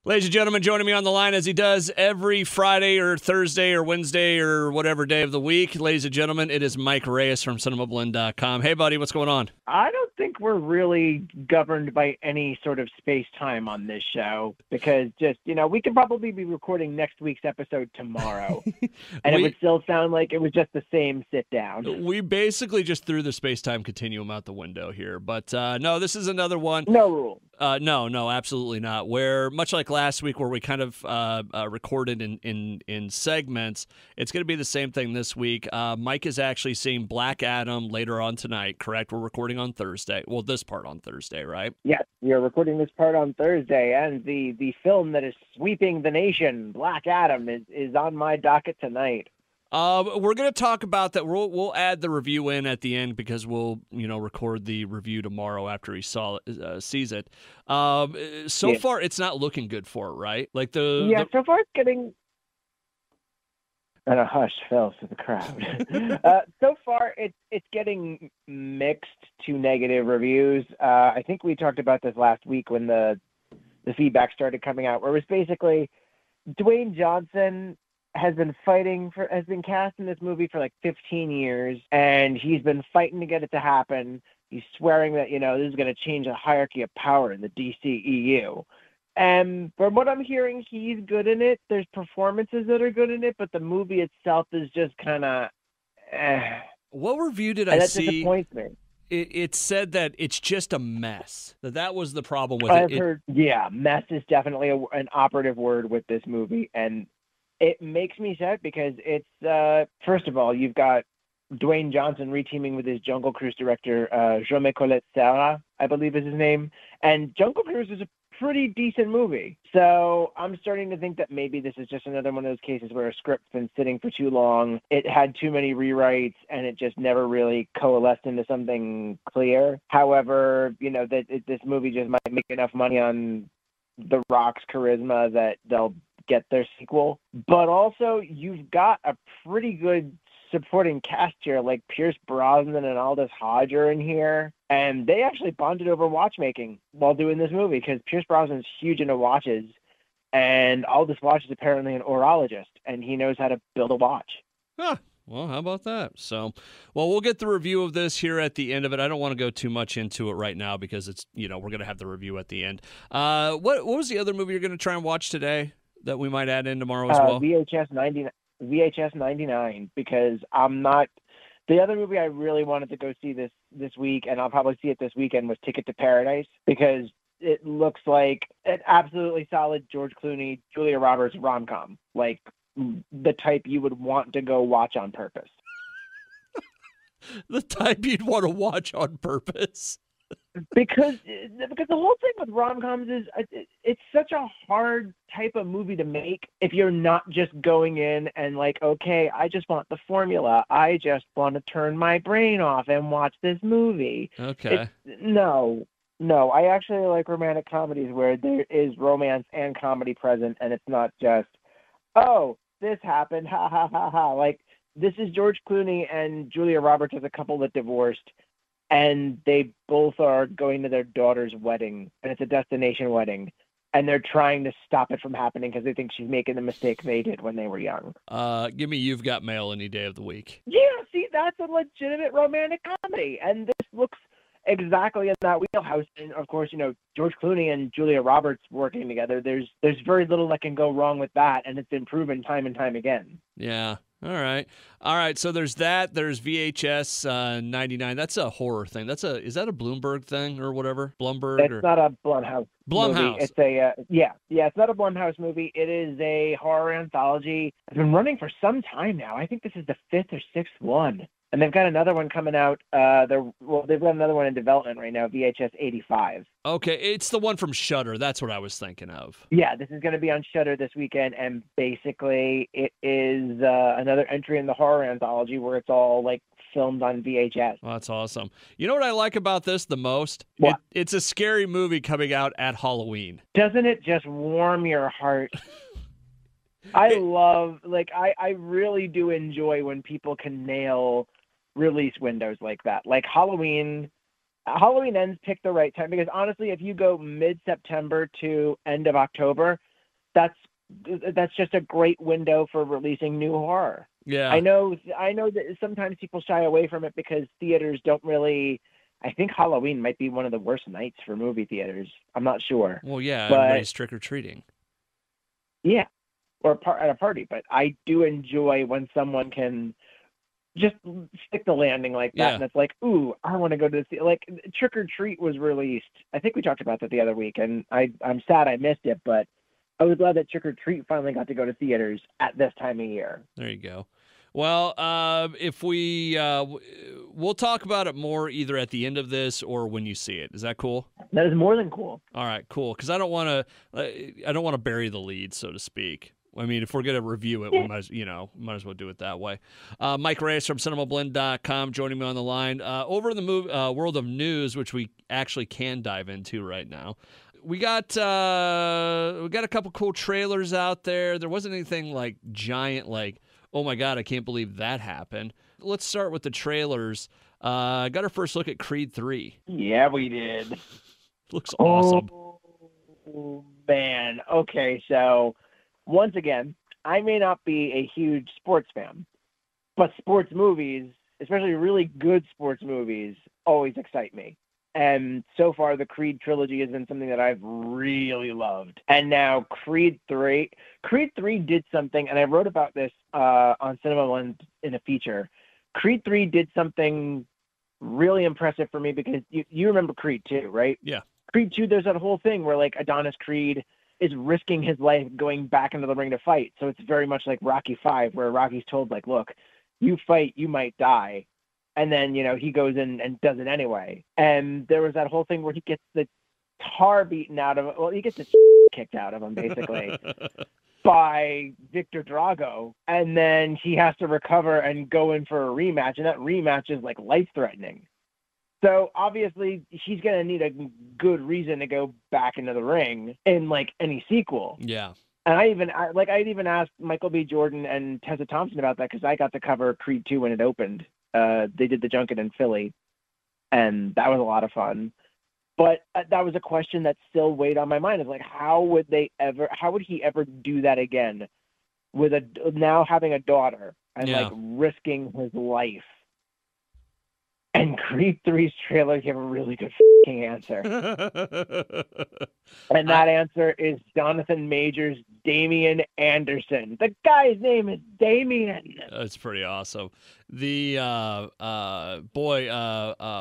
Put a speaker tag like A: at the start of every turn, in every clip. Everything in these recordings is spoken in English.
A: Ladies and gentlemen, joining me on the line as he does every Friday or Thursday or Wednesday or whatever day of the week. Ladies and gentlemen, it is Mike Reyes from Cinemablend.com. Hey, buddy, what's going on?
B: I don't think we're really governed by any sort of space-time on this show because we could probably be recording next week's episode tomorrow and it would still sound like it was just the same sit-down.
A: We basically just threw the space-time continuum out the window here. But no, this is another one.
B: No rule.
A: No, absolutely not. Where, much like last week where we kind of recorded in segments, it's going to be the same thing this week. Mike is actually seeing Black Adam later on tonight, correct? We're recording on Thursday. Well, this part on Thursday, right?
B: Yes, we are recording this part on Thursday, and the film that is sweeping the nation, Black Adam, is on my docket tonight.
A: We're going to talk about that. We'll add the review in at the end because we'll record the review tomorrow after he sees it. So far, it's not looking good for it, right? Like so
B: far it's getting. And a hush fell to the crowd. So far, it's getting mixed to negative reviews. I think we talked about this last week when the feedback started coming out, where it was basically Dwayne Johnson has been cast in this movie for like 15 years, and he's been fighting to get it to happen. He's swearing that, this is going to change the hierarchy of power in the DCEU. And from what I'm hearing, he's good in it. There's performances that are good in it, but the movie itself is just kind of
A: What review did I see?
B: That disappoints me.
A: It said that it's just a mess. That was the problem with
B: I've heard, mess is definitely an operative word with this movie, and it makes me sad because it's, first of all, you've got Dwayne Johnson reteaming with his Jungle Cruise director, Jaume Collet Serra, I believe is his name. And Jungle Cruise is a pretty decent movie. So I'm starting to think that maybe this is just another one of those cases where a script's been sitting for too long. It had too many rewrites and it just never really coalesced into something clear. However, this movie just might make enough money on The Rock's charisma that they'll get their sequel. But also, you've got a pretty good supporting cast here, like Pierce Brosnan and Aldous Hodge are in here, and they actually bonded over watchmaking while doing this movie because Pierce Brosnan's huge into watches, and Aldous Hodge is apparently an horologist, and he knows how to build a watch.
A: Huh. Well, how about that? So, we'll get the review of this here at the end of it. I don't want to go too much into it right now because it's, we're going to have the review at the end. What was the other movie you're going to try and watch today that we might add in tomorrow as well?
B: VHS 99, because the other movie I really wanted to go see this week, and I'll probably see it this weekend, was Ticket to Paradise, because it looks like an absolutely solid George Clooney, Julia Roberts rom-com, like the type you would want to go watch on purpose.
A: The type you'd want to watch on purpose.
B: Because the whole thing with rom-coms is it's such a hard type of movie to make if you're not just going in and like, okay, I just want the formula. I just want to turn my brain off and watch this movie.
A: Okay.
B: No, I actually like romantic comedies where there is romance and comedy present, and it's not just, oh, this happened, ha, ha, ha, ha. Like, this is George Clooney and Julia Roberts as a couple that divorced, and they both are going to their daughter's wedding, and it's a destination wedding, and they're trying to stop it from happening because they think she's making the mistake they did when they were young.
A: Give me You've Got Mail any day of the week.
B: Yeah, see, that's a legitimate romantic comedy, and this looks exactly in that wheelhouse. And of course, George Clooney and Julia Roberts working together, there's very little that can go wrong with that, and it's been proven time and time again.
A: Yeah. All right. So there's that. There's VHS 99. That's a horror thing. Is that a Bloomberg thing or whatever?
B: It's not a Blumhouse.
A: Blumhouse.
B: Movie. It's a it's not a Blumhouse movie. It is a horror anthology. It's been running for some time now. I think this is the 5th or 6th one. And they've got another one coming out. They've got another one in development right now, VHS 85.
A: Okay, it's the one from Shudder. That's what I was thinking of.
B: Yeah, this is going to be on Shudder this weekend, and basically it is another entry in the horror anthology where it's all like filmed on VHS.
A: Oh, that's awesome. You know what I like about this the most?
B: What?
A: It's a scary movie coming out at Halloween.
B: Doesn't it just warm your heart? I really do enjoy when people can nail release windows like that. Like Halloween ends pick the right time, because honestly, if you go mid-September to end of October, that's just a great window for releasing new horror.
A: Yeah.
B: I know that sometimes people shy away from it because theaters don't really. I think Halloween might be one of the worst nights for movie theaters. I'm not sure.
A: Well, yeah,
B: but
A: everybody's trick-or-treating.
B: yeah, or at a party. But I do enjoy when someone can just stick the landing like that,
A: Yeah.
B: and it's like, ooh, I want to go to the like Trick or Treat was released. I think we talked about that the other week, and I'm sad I missed it, but I was glad that Trick or Treat finally got to go to theaters at this time of year.
A: There you go. Well, if we'll talk about it more either at the end of this or when you see it. Is that cool?
B: That is more than cool.
A: All right, cool. Because I don't want to bury the lead, so to speak. I mean, if we're going to review it, we might as well do it that way. Mike Reyes from Cinemablend.com joining me on the line. Over in the world of news, which we actually can dive into right now, we got a couple cool trailers out there. There wasn't anything like giant, like, oh my God, I can't believe that happened. Let's start with the trailers. Got our first look at Creed 3.
B: Yeah, we did.
A: Looks awesome.
B: Oh, man. Okay, so once again, I may not be a huge sports fan, but sports movies, especially really good sports movies, always excite me. And so far, the Creed trilogy has been something that I've really loved. And now Creed 3 did something, and I wrote about this on Cinemablend in a feature. Creed 3 did something really impressive for me because you remember Creed 2, right?
A: Yeah.
B: Creed 2, there's that whole thing where, like, Adonis Creed is risking his life going back into the ring to fight. So it's very much like Rocky 5, where Rocky's told, like, look, you fight, you might die. And then, he goes in and does it anyway. And there was that whole thing where he gets the tar beaten out of it. Well, he gets the kicked out of him, basically, by Victor Drago. And then he has to recover and go in for a rematch. And that rematch is, like, life-threatening. So, obviously, he's going to need a good reason to go back into the ring in, like, any sequel.
A: Yeah.
B: And I'd even asked Michael B. Jordan and Tessa Thompson about that because I got to cover Creed 2 when it opened. They did the junket in Philly, and that was a lot of fun. But that was a question that still weighed on my mind. It's like, how would he ever do that again with now having a daughter and like risking his life? And Creed 3's trailer gave a really good answer. And that answer is Jonathan Majors' Damian Anderson. The guy's name is Damian.
A: That's pretty awesome. The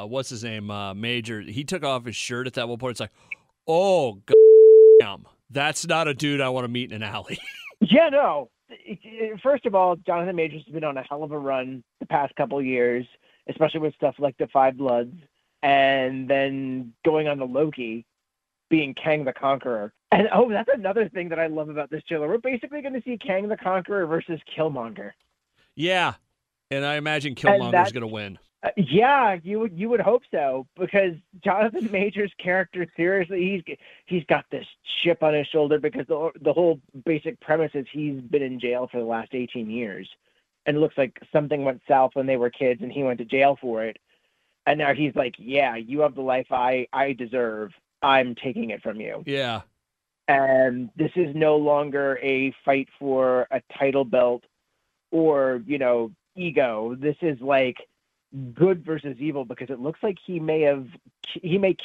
A: what's his name? Major. He took off his shirt at that one point. It's like, oh, damn. That's not a dude I want to meet in an alley.
B: Yeah, no. First of all, Jonathan Majors has been on a hell of a run the past couple of years, especially with stuff like The Five Bloods, and then going on to Loki, being Kang the Conqueror. And, that's another thing that I love about this trailer. We're basically going to see Kang the Conqueror versus Killmonger.
A: Yeah, and I imagine Killmonger's going to win.
B: Yeah, you would hope so, because Jonathan Majors' character, seriously, he's got this chip on his shoulder because the whole basic premise is he's been in jail for the last 18 years. And it looks like something went south when they were kids and he went to jail for it. And now he's like, yeah, you have the life I deserve. I'm taking it from you.
A: Yeah.
B: And this is no longer a fight for a title belt or, ego. This is like good versus evil, because it looks like he may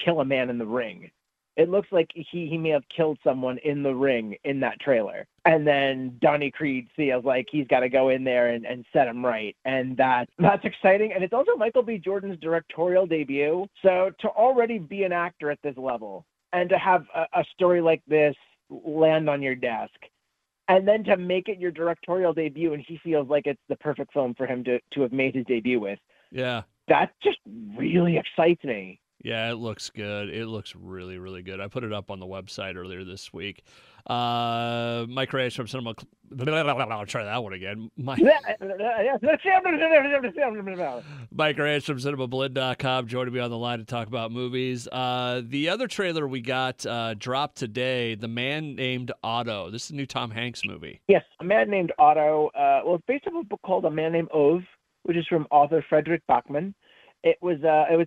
B: kill a man in the ring. It looks like he may have killed someone in the ring in that trailer. And then Donnie Creed feels like he's got to go in there and set him right. And that's exciting. And it's also Michael B. Jordan's directorial debut. So to already be an actor at this level and to have a story like this land on your desk, and then to make it your directorial debut, and he feels like it's the perfect film for him to have made his debut with.
A: Yeah.
B: That just really excites me.
A: Yeah, it looks good. It looks really, really good. I put it up on the website earlier this week. Mike Reyes from Cinema. I'll try that one again. Mike Reyes from Cinemablend.com joining me on the line to talk about movies. The other trailer we got dropped today, The Man Named Otto. This is a new Tom Hanks movie.
B: Yes, A Man Named Otto. It's based on a book called A Man Named Ove, which is from author Frederick Bachman. It was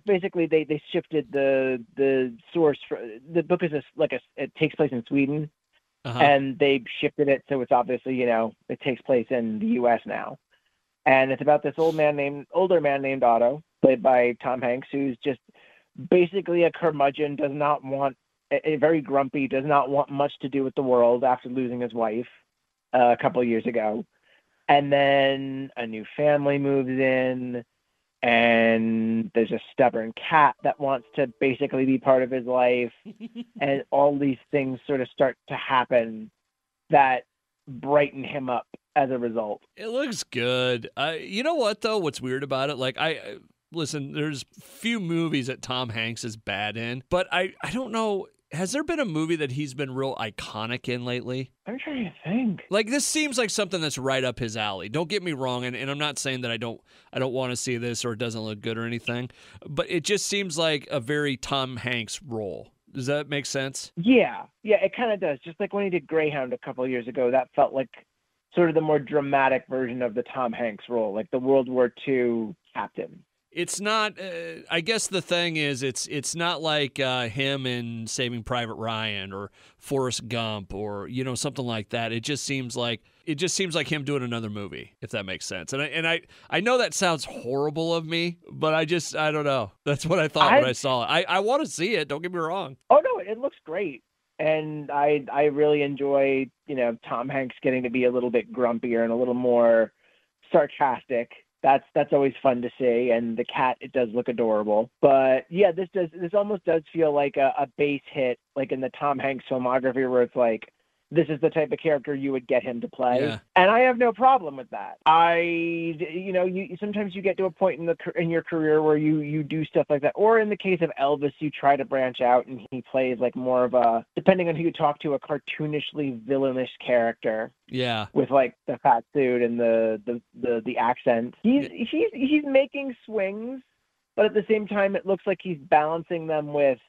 B: basically they shifted the source for the book. It takes place in Sweden, and they shifted it so it's obviously, it takes place in the U.S. now. And it's about this older man named Otto, played by Tom Hanks, who's just basically a curmudgeon, very grumpy, does not want much to do with the world after losing his wife a couple of years ago. And then a new family moves in, and there's a stubborn cat that wants to basically be part of his life. And all these things sort of start to happen that brighten him up as a result.
A: It looks good. You know what, though? What's weird about it? Like, listen, there's few movies that Tom Hanks is bad in, but I don't know. Has there been a movie that he's been real iconic in lately?
B: I'm trying to think.
A: Like, this seems like something that's right up his alley. Don't get me wrong, and I'm not saying that I don't want to see this or it doesn't look good or anything, but it just seems like a very Tom Hanks role. Does that make sense?
B: Yeah, it kind of does. Just like when he did Greyhound a couple of years ago, that felt like sort of the more dramatic version of the Tom Hanks role, like the World War II captain.
A: It's not. I guess the thing is, it's not like him in Saving Private Ryan or Forrest Gump or something like that. It just seems like him doing another movie, if that makes sense. And I know that sounds horrible of me, but I don't know. That's what I thought when I saw it. I want to see it. Don't get me wrong.
B: Oh no, it looks great, and I really enjoy Tom Hanks getting to be a little bit grumpier and a little more sarcastic. That's always fun to see, and the cat, it does look adorable. But yeah, this almost does feel like a base hit, like in the Tom Hanks filmography, where it's like, this is the type of character you would get him to play.
A: Yeah.
B: And I have no problem with that. Sometimes you get to a point in your career where you do stuff like that. Or in the case of Elvis, you try to branch out and he plays like more of a, depending on who you talk to, a cartoonishly villainous character.
A: Yeah.
B: With like the fat suit and the accent. He's making swings, but at the same time it looks like he's balancing them with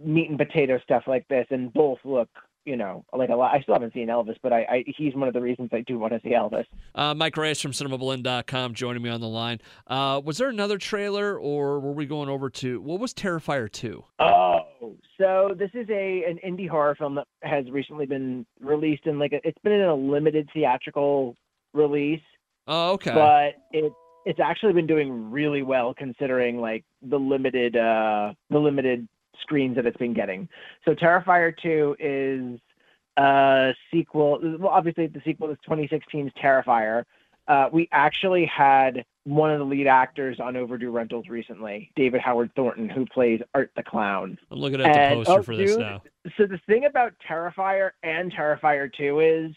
B: meat and potato stuff like this, and both look like a lot. I still haven't seen Elvis, but he's one of the reasons I do want to see Elvis.
A: Mike Reyes from Cinemablend.com joining me on the line. Was there another trailer, or were we going over to, what was Terrifier 2?
B: Oh, so this is an indie horror film that has recently been released in it's been in a limited theatrical release.
A: Oh, okay.
B: But it's actually been doing really well considering like the limited screens that it's been getting. So Terrifier 2 is a sequel. Well, obviously the sequel is 2016's Terrifier. We actually had one of the lead actors on Overdue Rentals recently, David Howard Thornton, who plays Art the Clown.
A: I'm looking at the poster for this now.
B: So the thing about Terrifier and Terrifier 2 is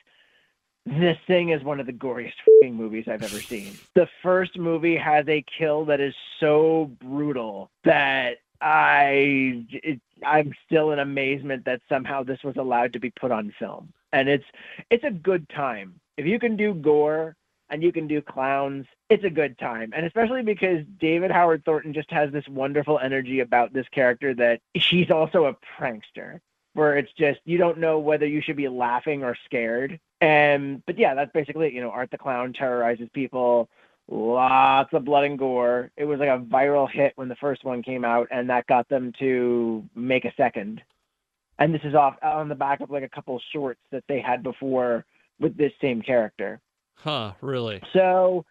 B: this thing is one of the goriest movies I've ever seen. The first movie has a kill that is so brutal that I'm still in amazement that somehow this was allowed to be put on film. And it's a good time. If you can do gore and you can do clowns, it's a good time. And especially because David Howard Thornton just has this wonderful energy about this character that he's also a prankster, where it's just, you don't know whether you should be laughing or scared. But yeah, that's basically it. Art the Clown terrorizes people. Lots of blood and gore. It was like a viral hit when the first one came out, and that got them to make a second. And this is off on the back of like a couple shorts that they had before with this same character.
A: Huh, really?
B: So,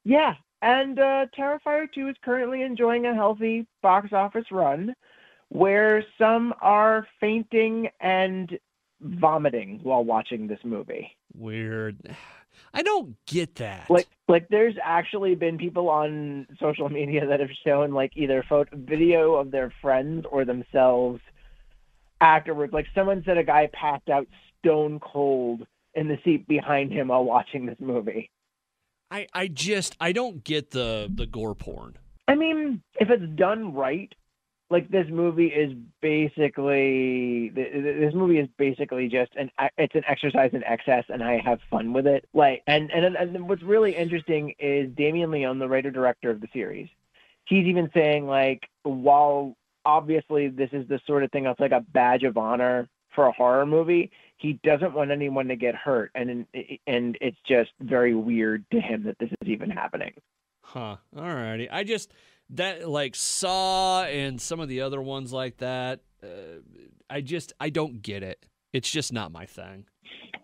B: yeah. And Terrifier 2 is currently enjoying a healthy box office run where some are fainting and vomiting while watching this movie.
A: Weird. I don't get that.
B: Like there's actually been people on social media that have shown like either video of their friends or themselves afterwards. Like someone said a guy passed out stone cold in the seat behind him while watching this movie.
A: I don't get the gore porn.
B: I mean, if it's done right, like this movie is basically just it's an exercise in excess, and I have fun with it. Like, and what's really interesting is Damien Leone, the writer director of the series. He's even saying like, while obviously this is the sort of thing that's like a badge of honor for a horror movie, he doesn't want anyone to get hurt, and it's just very weird to him that this is even happening.
A: Huh. Alrighty. That like Saw and some of the other ones like that, I don't get it. It's just not my thing.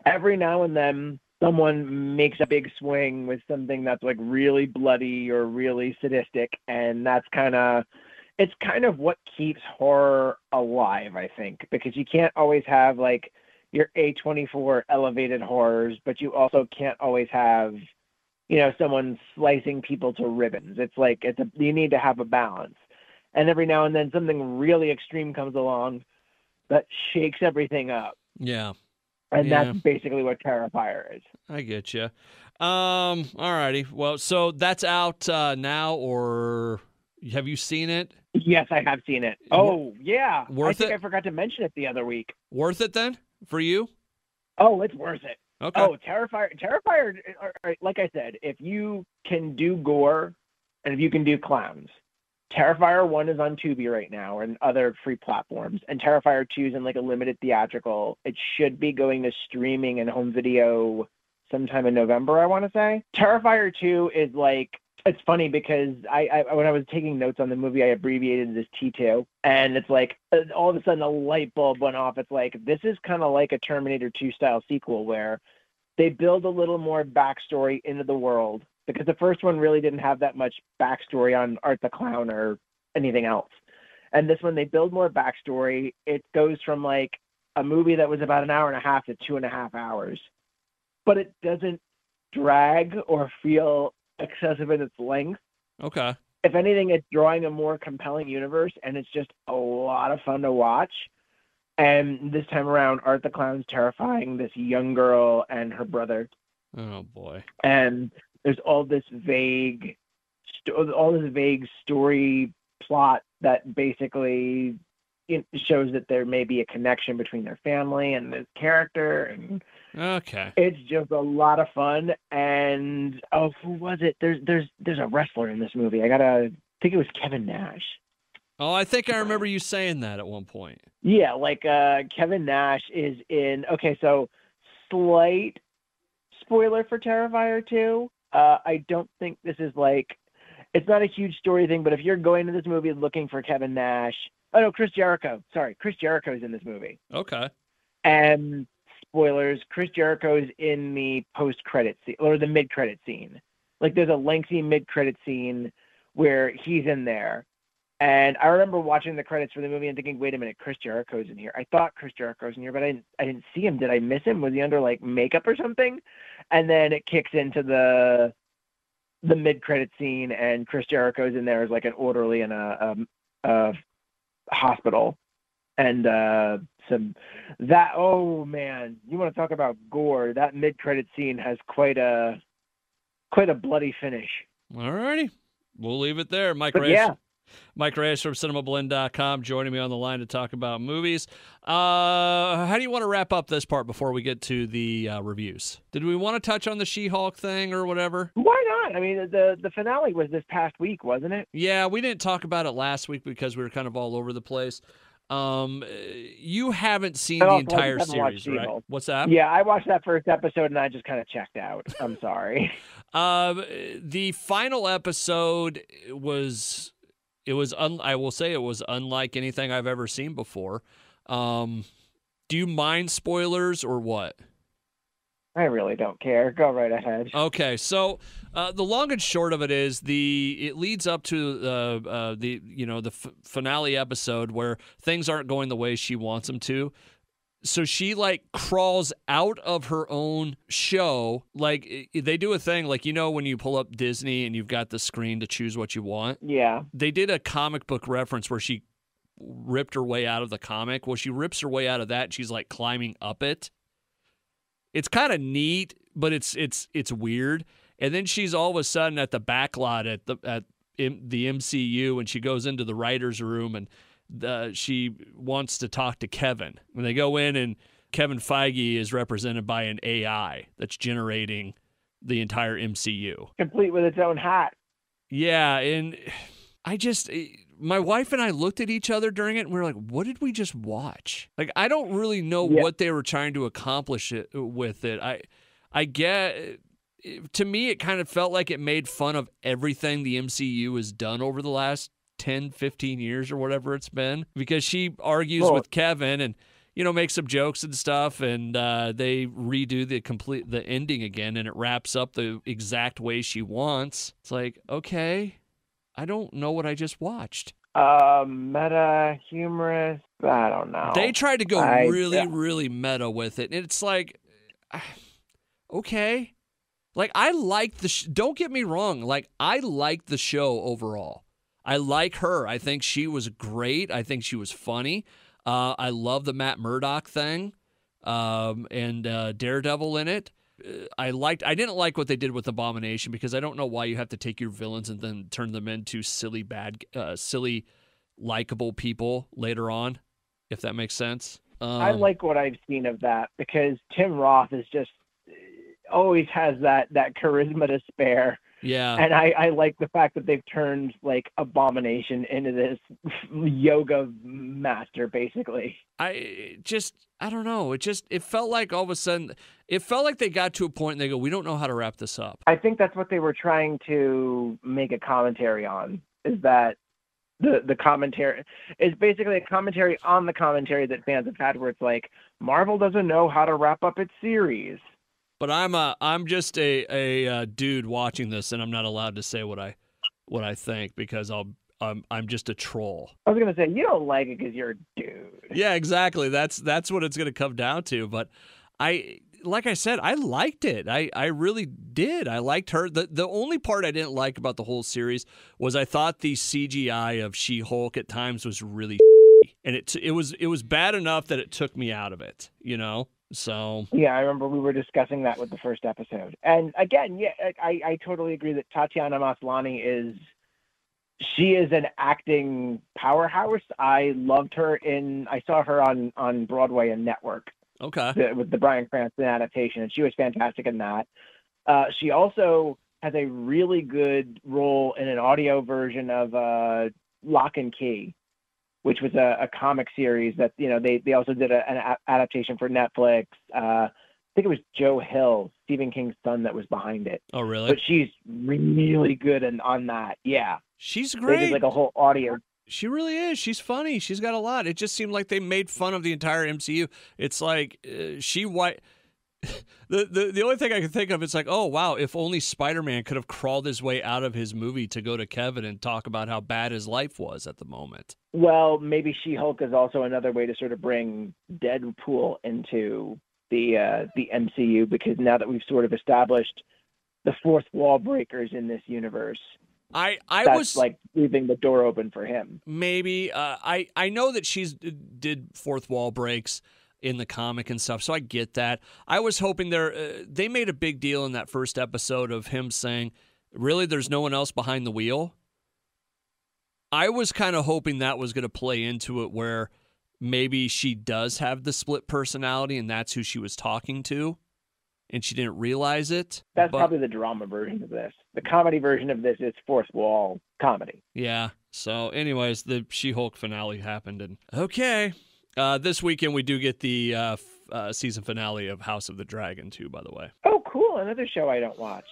B: Every now and then, someone makes a big swing with something that's like really bloody or really sadistic, and it's kind of what keeps horror alive, I think, because you can't always have like your A24 elevated horrors, but you also can't always have, someone slicing people to ribbons. It's like you need to have a balance. And every now and then something really extreme comes along that shakes everything up.
A: Yeah.
B: And that's basically what Terrifier is.
A: I get you. All righty. Well, so that's out now, or have you seen it?
B: Yes, I have seen it. Oh, yeah.
A: Worth it?
B: I forgot to mention it the other week.
A: Worth it then for you?
B: Oh, it's worth it.
A: Okay.
B: Oh, Terrifier, like I said, if you can do gore and if you can do clowns, Terrifier 1 is on Tubi right now and other free platforms, and Terrifier 2 is in like a limited theatrical. It should be going to streaming and home video sometime in November, I want to say. Terrifier 2 is like, it's funny because I when I was taking notes on the movie, I abbreviated this T2, and it's like all of a sudden a light bulb went off. It's like, this is kind of like a Terminator 2 style sequel where they build a little more backstory into the world, because the first one really didn't have that much backstory on Art the Clown or anything else. And this one, they build more backstory. It goes from like a movie that was about an hour and a half to 2.5 hours, but it doesn't drag or feel excessive in its length.
A: Okay.
B: If anything, it's drawing a more compelling universe, and it's just a lot of fun to watch. And this time around, Art the Clown's terrifying this young girl and her brother.
A: Oh boy.
B: And there's all this vague story plot that basically shows that there may be a connection between their family and this character, and
A: okay,
B: it's just a lot of fun. And who was it? There's a wrestler in this movie. I think it was Kevin Nash.
A: Oh, I think I remember you saying that at one point.
B: Yeah, like Kevin Nash is in. Okay, so slight spoiler for Terrifier 2. I don't think this is like, it's not a huge story thing, but if you're going to this movie looking for Kevin Nash, Chris Jericho. Sorry, Chris Jericho's in this movie.
A: Okay.
B: And spoilers, Chris Jericho's in the post-credit scene, or the mid-credit scene. Like, there's a lengthy mid-credit scene where he's in there. And I remember watching the credits for the movie and thinking, wait a minute, Chris Jericho's in here. I thought Chris Jericho's in here, but I didn't see him. Did I miss him? Was he under like makeup or something? And then it kicks into the mid-credit scene, and Chris Jericho's in there as like an orderly in a hospital. And oh man, you want to talk about gore? That mid-credit scene has quite a bloody finish.
A: All righty, we'll leave it there. Mike Reyes from Cinemablend.com joining me on the line to talk about movies. How do you want to wrap up this part before we get to the reviews? Did we want to touch on the She-Hulk thing or whatever?
B: Why not? I mean, the finale was this past week, wasn't it?
A: Yeah, we didn't talk about it last week because we were kind of all over the place. You haven't seen the entire series, right? What's that?
B: Yeah, I watched that first episode and I just kind of checked out. I'm sorry.
A: The final episode was... I will say it was unlike anything I've ever seen before. Do you mind spoilers or what?
B: I really don't care. Go right ahead.
A: Okay, so the long and short of it is it leads up to the finale episode where things aren't going the way she wants them to. So she like crawls out of her own show. Like they do a thing like, when you pull up Disney and you've got the screen to choose what you want.
B: Yeah.
A: They did a comic book reference where she ripped her way out of the comic. Well, she rips her way out of that and she's like climbing up it. It's kind of neat, but it's weird. And then she's all of a sudden at the back lot at the MCU, and she goes into the writer's room and she wants to talk to Kevin. When they go in, and Kevin Feige is represented by an AI that's generating the entire MCU.
B: Complete with its own hat.
A: Yeah, and my wife and I looked at each other during it, and we were like, what did we just watch? Like, I don't really know what they were trying to accomplish with it. I get... To me, it kind of felt like it made fun of everything the MCU has done over the last 10, 15 years or whatever it's been, because she argues with Kevin, and make some jokes and stuff, and they redo the ending again, and it wraps up the exact way she wants. It's like, okay, I don't know what I just watched.
B: Meta, humorous, I don't know.
A: They tried to go really meta with it, and it's like, okay. Like, I like don't get me wrong, like, I like the show overall. I like her. I think she was great. I think she was funny. I love the Matt Murdock thing, and Daredevil in it. I didn't like what they did with Abomination, because I don't know why you have to take your villains and then turn them into silly, likable people later on, if that makes sense.
B: I like what I've seen of that, because Tim Roth is just always has that charisma to spare.
A: Yeah.
B: And I like the fact that they've turned like Abomination into this yoga master, basically.
A: I don't know. It felt like all of a sudden, it felt like they got to a point and they go, we don't know how to wrap this up.
B: I think that's what they were trying to make a commentary on, is that the commentary is basically a commentary on the commentary that fans have had, where it's like, Marvel doesn't know how to wrap up its series.
A: But I'm just a dude watching this, and I'm not allowed to say what I think, because I'm just a troll.
B: I was gonna say, you don't like it because you're a dude.
A: Yeah, exactly. That's what it's gonna come down to. But like I said, I liked it. I really did. I liked her. The only part I didn't like about the whole series was I thought the CGI of She-Hulk at times was really and it was bad enough that it took me out of it, So
B: yeah, I remember we were discussing that with the first episode. And again, yeah, I totally agree that Tatiana Maslany is an acting powerhouse. I loved her I saw her on Broadway and Network.
A: Okay.
B: With the Bryan Cranston adaptation, and she was fantastic in that. She also has a really good role in an audio version of Lock and Key, which was a comic series that, they also did an adaptation for Netflix. I think it was Joe Hill, Stephen King's son, that was behind it.
A: Oh, really?
B: But she's really good on that. Yeah.
A: She's great.
B: They did like a whole audio.
A: She really is. She's funny. She's got a lot. It just seemed like they made fun of the entire MCU. It's like the only thing I can think of, it's like, oh, wow, if only Spider-Man could have crawled his way out of his movie to go to Kevin and talk about how bad his life was at the moment.
B: Well, maybe She-Hulk is also another way to sort of bring Deadpool into the MCU, because now that we've sort of established the fourth wall breakers in this universe,
A: I
B: was like leaving the door open for him.
A: Maybe I know that she's did fourth wall breaks in the comic and stuff, so I get that. I was hoping they made a big deal in that first episode of him saying, really, there's no one else behind the wheel. I was kind of hoping that was going to play into it, where maybe she does have the split personality and that's who she was talking to, and she didn't realize it.
B: That's probably the drama version of this. The comedy version of this is fourth wall comedy.
A: Yeah. So anyways, the She-Hulk finale happened, and okay. This weekend we do get the season finale of House of the Dragon too, by the way.
B: Oh, cool. Another show I don't watch.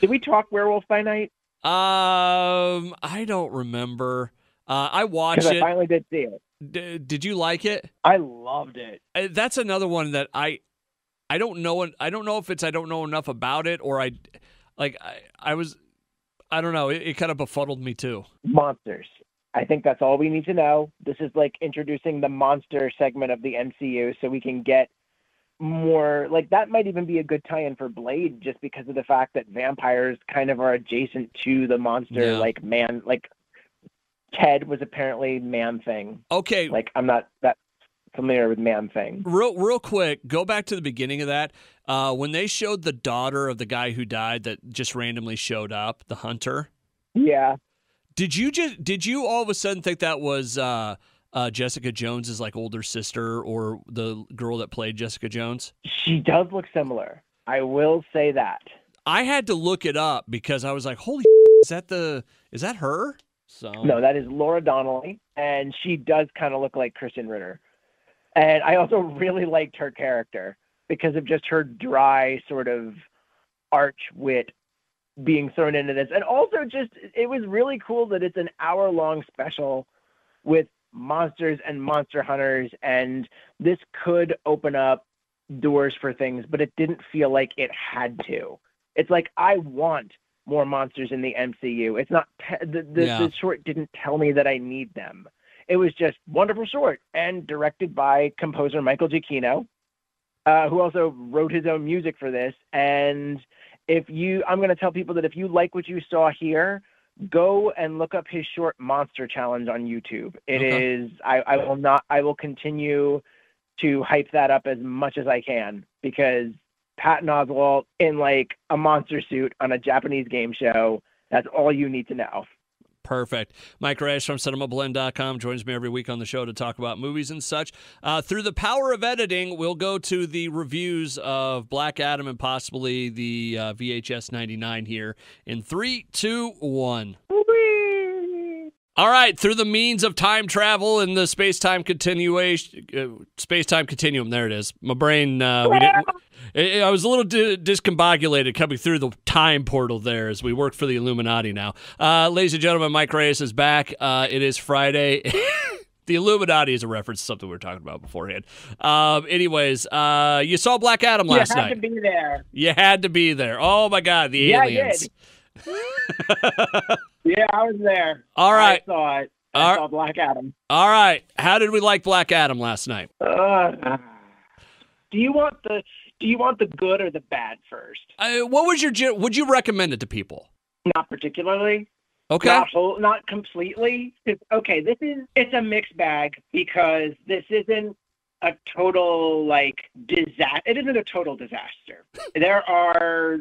B: Did we talk Werewolf by Night?
A: I don't remember. I watched it.
B: I finally did see
A: it. Did you like it?
B: I loved it.
A: That's another one that I don't know. I don't know if it's I don't know enough about it, or I don't know. It kind of befuddled me too.
B: Monsters. I think that's all we need to know. This is like introducing the monster segment of the MCU, so we can get more, like, that might even be a good tie-in for Blade, just because of the fact that vampires kind of are adjacent to the monster, like man, like Ted was apparently Man-Thing.
A: Okay.
B: Like, I'm not that familiar with Man-Thing.
A: Real quick, go back to the beginning of that. When they showed the daughter of the guy who died that just randomly showed up, the hunter.
B: Yeah.
A: Did you all of a sudden think that was Jessica Jones's like older sister, or the girl that played Jessica Jones?
B: She does look similar. I will say that.
A: I had to look it up because I was like, holy is that her? So
B: no, that is Laura Donnelly, and she does kind of look like Kristen Ritter. And I also really liked her character because of just her dry sort of arch wit being thrown into this. And also just, it was really cool that it's an hour-long special with monsters and monster hunters, and this could open up doors for things, but it didn't feel like it had to. It's like, I want more monsters in the MCU. It's not the short didn't tell me that I need them. It was just wonderful short and directed by composer Michael Giacchino, who also wrote his own music for this. And I'm going to tell people that if you like what you saw here, go and look up his short Monster Challenge on YouTube. It is, I will continue to hype that up as much as I can, because Patton Oswalt in like a monster suit on a Japanese game show, that's all you need to know.
A: Perfect. Mike Reyes from Cinemablend.com joins me every week on the show to talk about movies and such. Through the power of editing, we'll go to the reviews of Black Adam and possibly the VHS 99 here in 3, 2, 1. All right, through the means of time travel and the space-time continuum. There it is. My brain, I was a little discombobulated coming through the time portal there as we work for the Illuminati now. Ladies and gentlemen, Mike Reyes is back. It is Friday. The Illuminati is a reference to something we were talking about beforehand. Anyways, you saw Black Adam last night.
B: You had to be there.
A: You had to be there. Oh, my God, the aliens.
B: I did. Yeah, I was there.
A: All right.
B: I saw it. I saw Black Adam.
A: All right. How did we like Black Adam last night?
B: Do you want the good or the bad first?
A: Would you recommend it to people?
B: Not particularly.
A: Okay.
B: Not completely. Okay, it's a mixed bag, because this isn't a total disaster. It isn't a total disaster. There are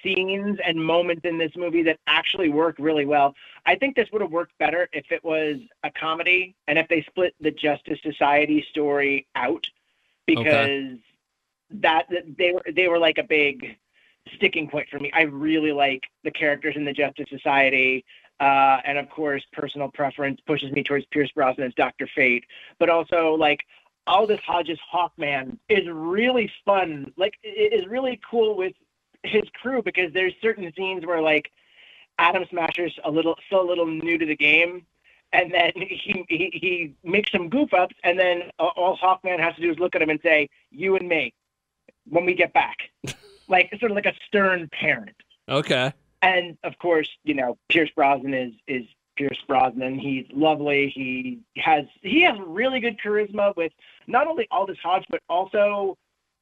B: scenes and moments in this movie that actually work really well. I think this would have worked better if it was a comedy and if they split the Justice Society story out, because they were like a big sticking point for me. I really like the characters in the Justice Society, and of course, personal preference pushes me towards Pierce Brosnan's Dr. Fate, but also Aldous Hodge's Hawkman is really fun. It is really cool with his crew, because there's certain scenes where Atom Smasher's still a little new to the game, and then he makes some goof ups, and then all Hawkman has to do is look at him and say, "You and me, when we get back," sort of like a stern parent. Okay. And of course, Pierce Brosnan is Pierce Brosnan. He's lovely. He has really good charisma with not only Aldous Hodge but also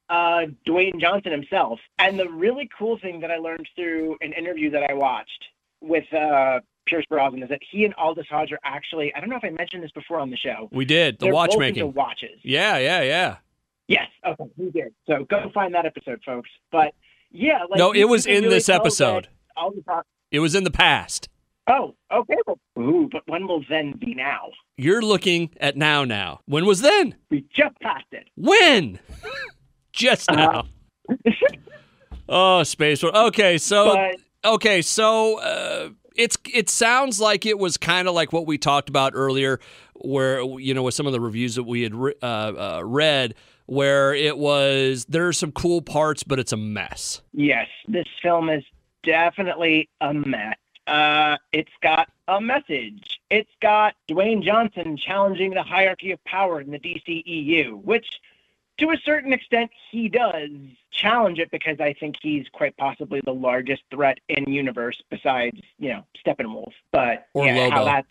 B: Dwayne Johnson himself. And the really cool thing that I learned through an interview that I watched with Pierce Brosnan is that he and Aldous Hodge are actually, I don't know if I mentioned this before on the show.
A: We did.
B: They're
A: watchmaking.
B: Both into watches.
A: Yeah.
B: Yes. Okay, we did. So go find that episode, folks. But yeah.
A: No, it was in this episode. It was in the past.
B: Oh, okay. But when will then be now?
A: You're looking at now. When was then?
B: We just passed it.
A: When? Just now. Oh, Space War. Okay, so it sounds like it was kind of like what we talked about earlier, where with some of the reviews that we had read, where it was there are some cool parts, but it's a mess.
B: Yes, this film is definitely a mess. It's got a message. It's got Dwayne Johnson challenging the hierarchy of power in the DCEU, which to a certain extent he does challenge it, because I think he's quite possibly the largest threat in universe besides, Steppenwolf. But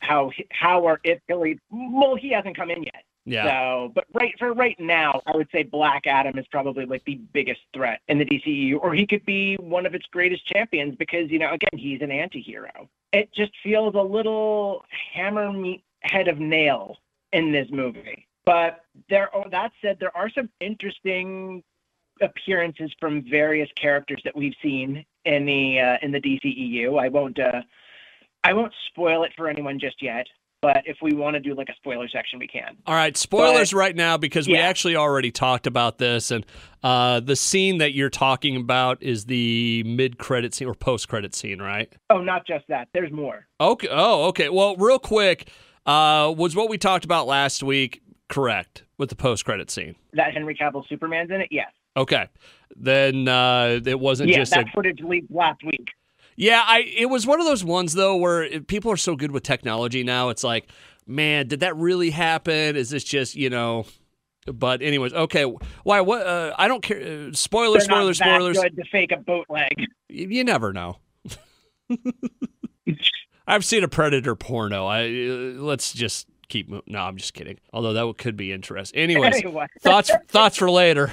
B: how or if Billy, well, he hasn't come in yet.
A: Yeah.
B: So, but right now, I would say Black Adam is probably the biggest threat in the DCEU, or he could be one of its greatest champions, because, again, he's an anti-hero. It just feels a little hammer meet head of nail in this movie. But that said, there are some interesting appearances from various characters that we've seen in the DCEU. I won't spoil it for anyone just yet. But if we want to do a spoiler section, we can.
A: All right, spoilers right now, because we actually already talked about this. And the scene that you're talking about is the mid-credit scene or post-credit scene, right?
B: Oh, not just that. There's more.
A: Okay. Oh, okay. Well, real quick, was what we talked about last week correct with the post-credit scene?
B: That Henry Cavill Superman's in it? Yes.
A: Okay. Then it wasn't just
B: that footage leaked last week.
A: Yeah, it was one of those ones, though, where people are so good with technology now. It's like, man, did that really happen? Is this just, But anyways, okay. Why? What? I don't care. Spoilers.
B: They're not that
A: Spoilers.
B: good to fake a bootleg.
A: You never know. I've seen a Predator porno. Let's just keep moving. No, I'm just kidding. Although that could be interesting. Anyways,
B: Anyway.
A: thoughts for later.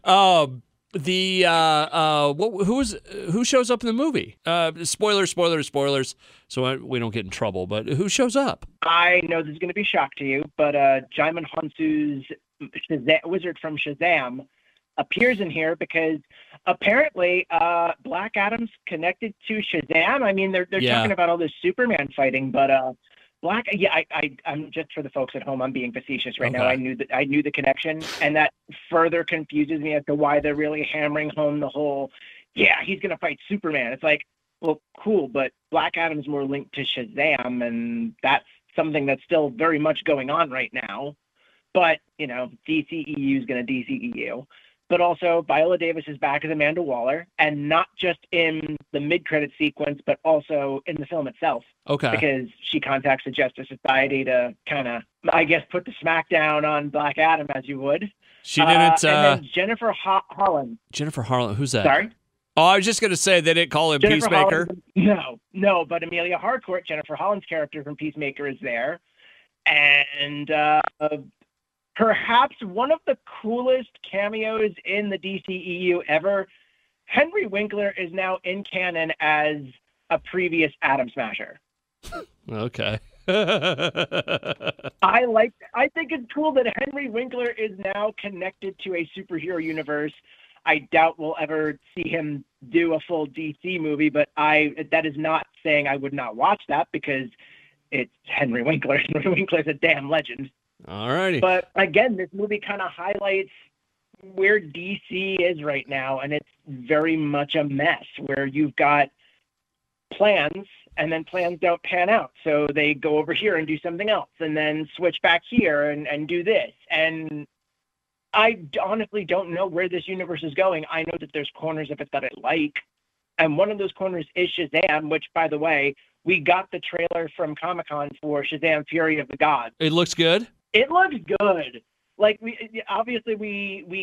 A: Who shows up in the movie? Spoilers. So we don't get in trouble. But who shows up?
B: I know this is going to be a shock to you, but Jaimin Hansu's wizard from Shazam appears in here because apparently Black Adam's connected to Shazam. I mean, they're talking about all this Superman fighting, but I'm just, for the folks at home, I'm being facetious right now. I knew the connection, and that further confuses me as to why they're really hammering home the whole, he's going to fight Superman. It's like, well, cool, but Black Adam's more linked to Shazam, and that's something that's still very much going on right now. But, DCEU is going to DCEU. But also, Viola Davis is back as Amanda Waller, and not just in the mid-credit sequence, but also in the film itself.
A: Okay.
B: Because she contacts the Justice Society to kind of, I guess, put the smackdown on Black Adam, as you would.
A: She didn't...
B: and then Jennifer Holland.
A: Jennifer Harlan, who's that?
B: Sorry?
A: Oh, I was just going to say they didn't call him
B: Jennifer
A: Peacemaker.
B: Holland, no, but Amelia Harcourt, Jennifer Holland's character from Peacemaker, is there. And... perhaps one of the coolest cameos in the DCEU ever, Henry Winkler is now in canon as a previous Atom Smasher.
A: Okay.
B: I think it's cool that Henry Winkler is now connected to a superhero universe. I doubt we'll ever see him do a full DC movie, but that is not saying I would not watch that because it's Henry Winkler. Henry Winkler's a damn legend.
A: All righty.
B: But again, this movie kind of highlights where DC is right now, and it's very much a mess where you've got plans and then plans don't pan out. So they go over here and do something else and then switch back here and do this. And I honestly don't know where this universe is going. I know that there's corners of it that I like. And one of those corners is Shazam, which, by the way, we got the trailer from Comic-Con for Shazam Fury of the Gods.
A: It looks good?
B: It looks good. Like we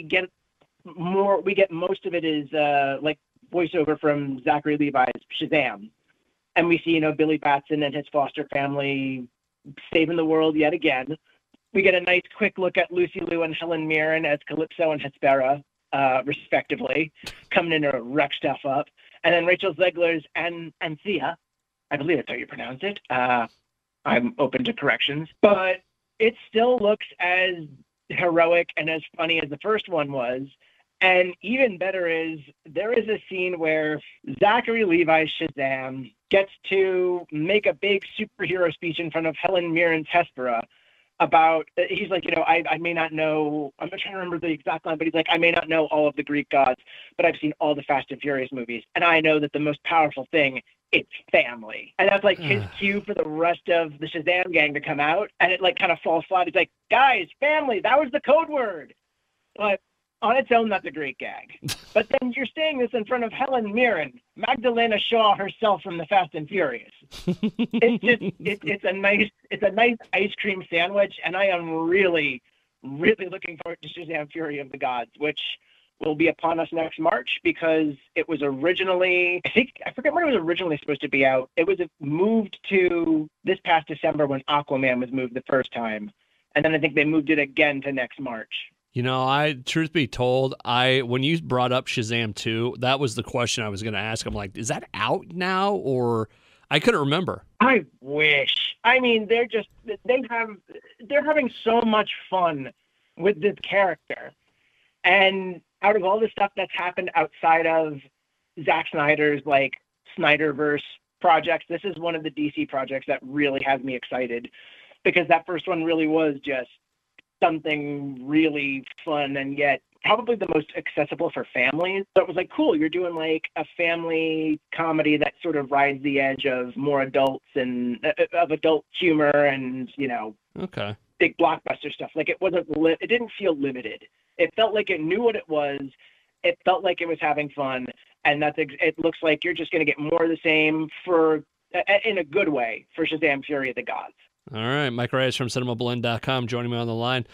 B: get most of it is like voiceover from Zachary Levi's Shazam, and we see Billy Batson and his foster family saving the world yet again. We get a nice quick look at Lucy Liu and Helen Mirren as Calypso and Hespera, respectively, coming in to wreck stuff up, and then Rachel Zegler's Anthea, I believe that's how you pronounce it. I'm open to corrections, but it still looks as heroic and as funny as the first one was. And even better is there is a scene where Zachary Levi's Shazam gets to make a big superhero speech in front of Helen Mirren's Hespera about, he's like, I may not know, I'm not trying to remember the exact line, but he's like, I may not know all of the Greek gods, but I've seen all the Fast and Furious movies. And I know that the most powerful thing, it's family. And that's like his cue for the rest of the Shazam gang to come out. And it like kind of falls flat. He's like, guys, family, that was the code word. But on its own, that's a great gag. But then you're saying this in front of Helen Mirren, Magdalena Shaw herself from the Fast and Furious. It's a nice ice cream sandwich. And I am really, really looking forward to Shazam Fury of the Gods, which will be upon us next March because it was originally, I forget when it was originally supposed to be out. It was moved to this past December when Aquaman was moved the first time. And then I think they moved it again to next March.
A: Truth be told, when you brought up Shazam 2, that was the question I was going to ask. I'm like, is that out now? Or I couldn't remember.
B: I wish. I mean, they're having so much fun with this character. And out of all the stuff that's happened outside of Zack Snyder's Snyderverse projects, this is one of the DC projects that really has me excited because that first one really was just something really fun and yet probably the most accessible for families. So it was like, cool, you're doing like a family comedy that sort of rides the edge of more adults and of adult humor and,
A: okay,
B: big blockbuster stuff. Like it didn't feel limited. It felt like it knew what it was. It felt like it was having fun. And it looks like you're just going to get more of the same in a good way for Shazam Fury of the Gods.
A: All right, Mike Reyes from Cinemablend.com joining me on the line.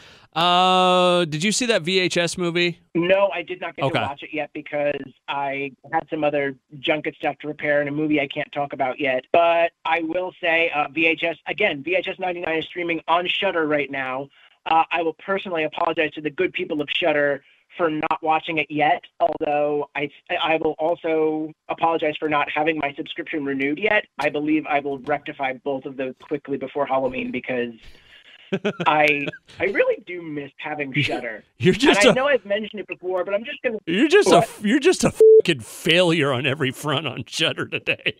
A: Did you see that VHS movie?
B: No, I did not get to watch it yet because I had some other junket stuff to repair and a movie I can't talk about yet. But I will say VHS 99 is streaming on Shudder right now. I will personally apologize to the good people of Shudder for not watching it yet, although I will also apologize for not having my subscription renewed yet. I believe I will rectify both of those quickly before Halloween because I really do miss having Shudder. I know I've mentioned it before, but I'm just gonna.
A: You're just a fucking failure on every front on Shudder today.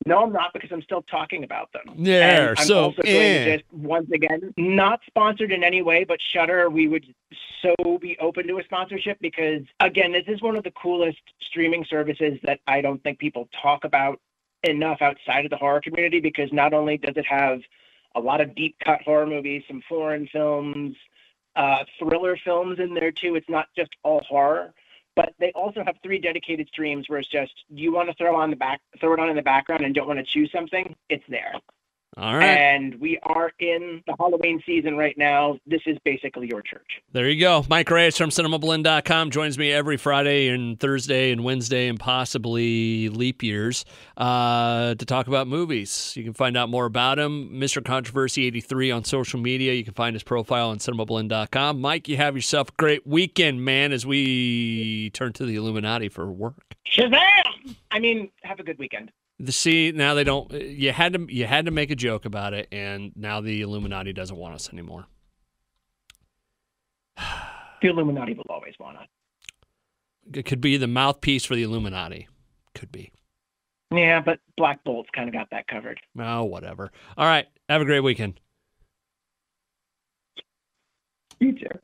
B: No, I'm not, because I'm still talking about them.
A: Yeah,
B: and I'm also going to just, once again, not sponsored in any way, but Shudder, we would so be open to a sponsorship because, again, this is one of the coolest streaming services that I don't think people talk about enough outside of the horror community, because not only does it have a lot of deep-cut horror movies, some foreign films, thriller films in there, too. It's not just all horror. But they also have 3 dedicated streams where it's just, you want to throw it on in the background and don't want to choose something, it's there.
A: All right.
B: And we are in the Halloween season right now. This is basically your church.
A: There you go. Mike Reyes from Cinemablend.com joins me every Friday and Thursday and Wednesday and possibly leap years to talk about movies. You can find out more about him, Mr. Controversy 83 on social media. You can find his profile on Cinemablend.com. Mike, you have yourself a great weekend, man, as we turn to the Illuminati for work.
B: Shazam! I mean, have a good weekend.
A: See, now they don't. You had to make a joke about it, and now the Illuminati doesn't want us anymore.
B: The Illuminati will always want us.
A: It could be the mouthpiece for the Illuminati. Could be.
B: Yeah, but Black Bolt's kind of got that covered.
A: Oh, whatever. All right. Have a great weekend.
B: You too.